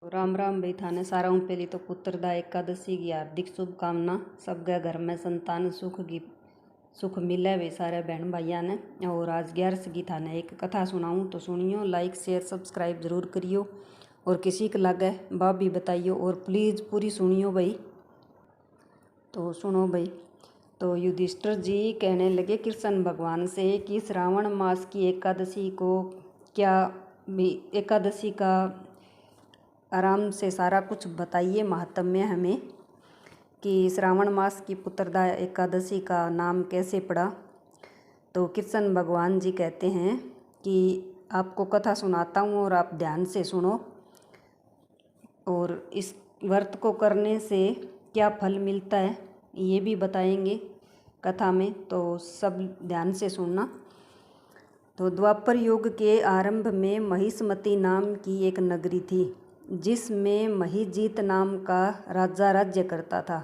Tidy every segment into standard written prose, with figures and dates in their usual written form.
राम राम भाई थाने सारा हूँ। पहली तो पुत्रदा एकादशी की हार्दिक शुभकामना। सबके घर में संतान सुख मिले भाई सारे बहन भाइया ने। और आज 11 की थाने एक कथा सुनाऊँ तो सुनियो। लाइक शेयर सब्सक्राइब जरूर करियो और किसी को लगे बाप भी बताइयो और प्लीज़ पूरी सुनियो भाई। तो सुनो भाई। तो युधिष्ठिर जी कहने लगे कृष्ण भगवान से कि श्रावण मास की एकादशी को एकादशी का आराम से सारा कुछ बताइए महात्म्य हमें, कि श्रावण मास की पुत्रदा एकादशी का नाम कैसे पड़ा। तो कृष्ण भगवान जी कहते हैं कि आपको कथा सुनाता हूँ और आप ध्यान से सुनो और इस व्रत को करने से क्या फल मिलता है ये भी बताएंगे कथा में, तो सब ध्यान से सुनना। तो द्वापर युग के आरंभ में महिष्मती नाम की एक नगरी थी जिसमें महिजीत नाम का राजा राज्य करता था।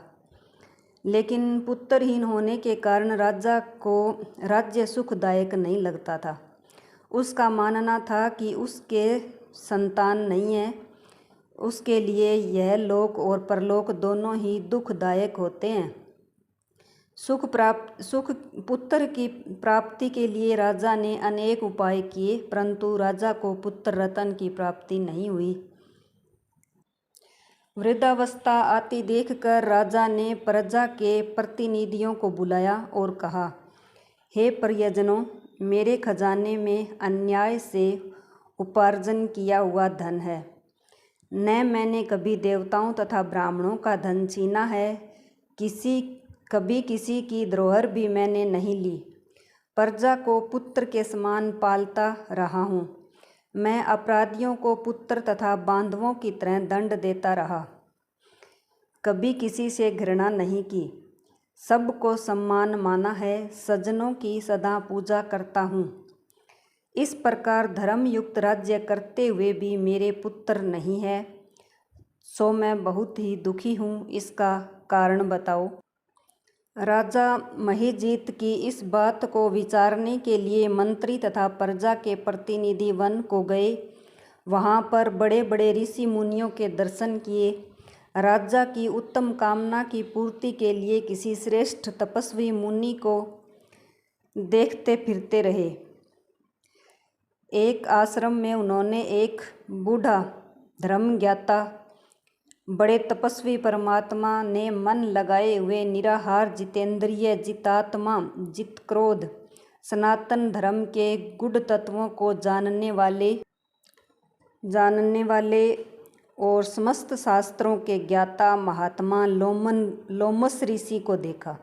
लेकिन पुत्रहीन होने के कारण राजा को राज्य सुखदायक नहीं लगता था। उसका मानना था कि उसके संतान नहीं है, उसके लिए यह लोक और परलोक दोनों ही दुखदायक होते हैं। सुख पुत्र की प्राप्ति के लिए राजा ने अनेक उपाय किए, परंतु राजा को पुत्र रत्न की प्राप्ति नहीं हुई। वृद्धावस्था आती देखकर राजा ने प्रजा के प्रतिनिधियों को बुलाया और कहा, हे परिजनों, मेरे खजाने में अन्याय से उपार्जन किया हुआ धन है। न मैंने कभी देवताओं तथा ब्राह्मणों का धन छीना है, कभी किसी की धरोहर भी मैंने नहीं ली। प्रजा को पुत्र के समान पालता रहा हूँ। मैं अपराधियों को पुत्र तथा बांधवों की तरह दंड देता रहा। कभी किसी से घृणा नहीं की, सबको सम्मान माना है। सज्जनों की सदा पूजा करता हूँ। इस प्रकार धर्मयुक्त राज्य करते हुए भी मेरे पुत्र नहीं है, सो मैं बहुत ही दुखी हूँ। इसका कारण बताओ। राजा महिजीत की इस बात को विचारने के लिए मंत्री तथा प्रजा के प्रतिनिधि वन को गए। वहाँ पर बड़े बड़े ऋषि मुनियों के दर्शन किए। राजा की उत्तम कामना की पूर्ति के लिए किसी श्रेष्ठ तपस्वी मुनि को देखते फिरते रहे। एक आश्रम में उन्होंने एक बूढ़ा धर्मज्ञाता बड़े तपस्वी परमात्मा ने मन लगाए हुए निराहार जितेंद्रिय जितात्मा जित क्रोध सनातन धर्म के गुढ़ तत्वों को जानने वाले और समस्त शास्त्रों के ज्ञाता महात्मा लोमस ऋषि को देखा,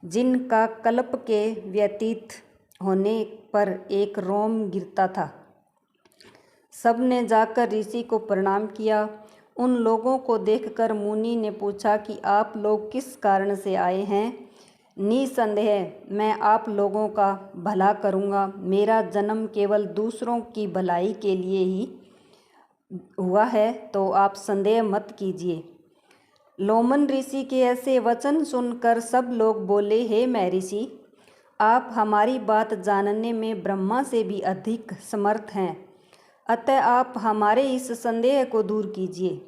जिनका कल्प के व्यतीत होने पर एक रोम गिरता था। सबने जाकर ऋषि को प्रणाम किया। उन लोगों को देखकर मुनि ने पूछा कि आप लोग किस कारण से आए हैं। निसंदेह मैं आप लोगों का भला करूँगा। मेरा जन्म केवल दूसरों की भलाई के लिए ही हुआ है, तो आप संदेह मत कीजिए। लोमन ऋषि के ऐसे वचन सुनकर सब लोग बोले, हे महर्षि, आप हमारी बात जानने में ब्रह्मा से भी अधिक समर्थ हैं, अतः आप हमारे इस संदेह को दूर कीजिए।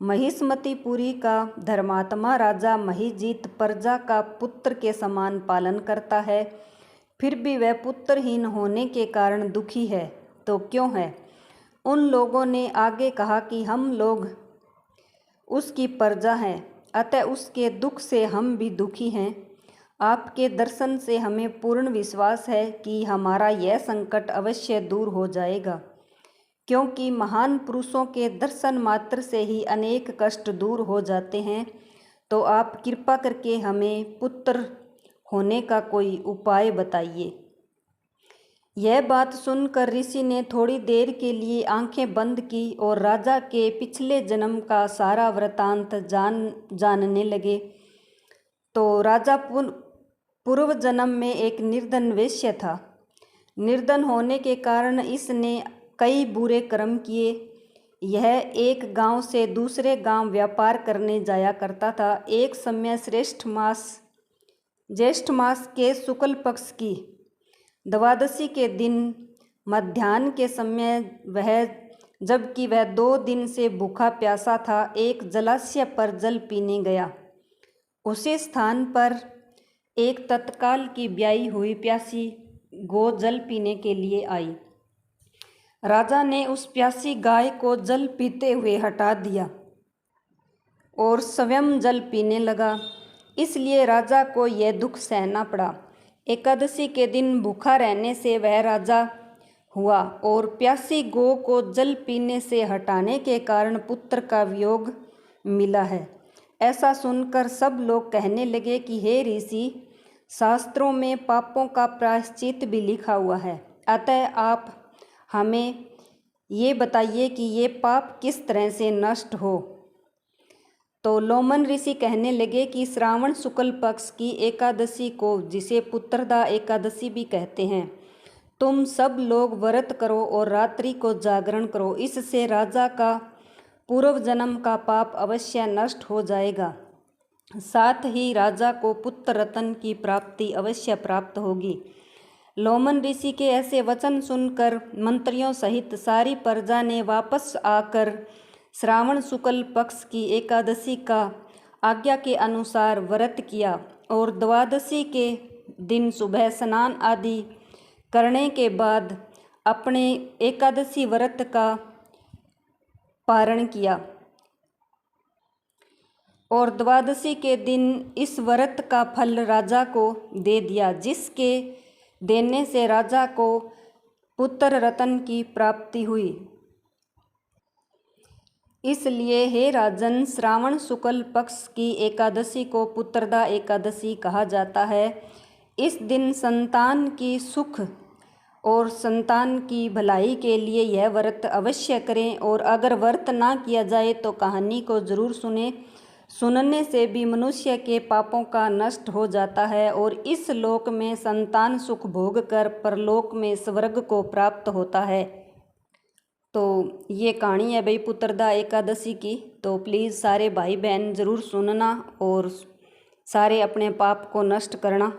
महिष्मतीपुरी का धर्मात्मा राजा महिजीत प्रजा का पुत्र के समान पालन करता है, फिर भी वह पुत्रहीन होने के कारण दुखी है, तो क्यों है? उन लोगों ने आगे कहा कि हम लोग उसकी प्रजा हैं, अतः उसके दुख से हम भी दुखी हैं। आपके दर्शन से हमें पूर्ण विश्वास है कि हमारा यह संकट अवश्य दूर हो जाएगा, क्योंकि महान पुरुषों के दर्शन मात्र से ही अनेक कष्ट दूर हो जाते हैं। तो आप कृपा करके हमें पुत्र होने का कोई उपाय बताइए। यह बात सुनकर ऋषि ने थोड़ी देर के लिए आंखें बंद की और राजा के पिछले जन्म का सारा वृतांत जानने लगे। तो राजा पूर्व जन्म में एक निर्धन वेश्य था। निर्धन होने के कारण इसने कई बुरे कर्म किए। यह एक गांव से दूसरे गांव व्यापार करने जाया करता था। एक समय ज्येष्ठ मास के शुक्ल पक्ष की द्वादशी के दिन मध्याह्न के समय वह जबकि वह 2 दिन से भूखा प्यासा था, एक जलाशय पर जल पीने गया। उसी स्थान पर एक तत्काल की ब्याई हुई प्यासी गौ जल पीने के लिए आई। राजा ने उस प्यासी गाय को जल पीते हुए हटा दिया और स्वयं जल पीने लगा। इसलिए राजा को यह दुख सहना पड़ा। एकादशी के दिन भूखा रहने से वह राजा हुआ और प्यासी गौ को जल पीने से हटाने के कारण पुत्र का वियोग मिला है। ऐसा सुनकर सब लोग कहने लगे कि हे ऋषि, शास्त्रों में पापों का प्रायश्चित भी लिखा हुआ है, अतः आप हमें ये बताइए कि ये पाप किस तरह से नष्ट हो। तो लोमन ऋषि कहने लगे कि श्रावण शुक्ल पक्ष की एकादशी को, जिसे पुत्रदा एकादशी भी कहते हैं, तुम सब लोग व्रत करो और रात्रि को जागरण करो। इससे राजा का पूर्व जन्म का पाप अवश्य नष्ट हो जाएगा। साथ ही राजा को पुत्र रत्न की प्राप्ति अवश्य प्राप्त होगी। लोमन ऋषि के ऐसे वचन सुनकर मंत्रियों सहित सारी प्रजा ने वापस आकर श्रावण शुक्ल पक्ष की एकादशी का आज्ञा के अनुसार व्रत किया और द्वादशी के दिन सुबह स्नान आदि करने के बाद अपने एकादशी व्रत का पारण किया और द्वादशी के दिन इस व्रत का फल राजा को दे दिया, जिसके देने से राजा को पुत्र रत्न की प्राप्ति हुई। इसलिए हे राजन, श्रावण शुक्ल पक्ष की एकादशी को पुत्रदा एकादशी कहा जाता है। इस दिन संतान की सुख और संतान की भलाई के लिए यह व्रत अवश्य करें और अगर व्रत ना किया जाए तो कहानी को जरूर सुने। सुनने से भी मनुष्य के पापों का नष्ट हो जाता है और इस लोक में संतान सुख भोग कर परलोक में स्वर्ग को प्राप्त होता है। तो ये कहानी है भाई पुत्रदा एकादशी की। तो प्लीज़ सारे भाई बहन ज़रूर सुनना और सारे अपने पाप को नष्ट करना।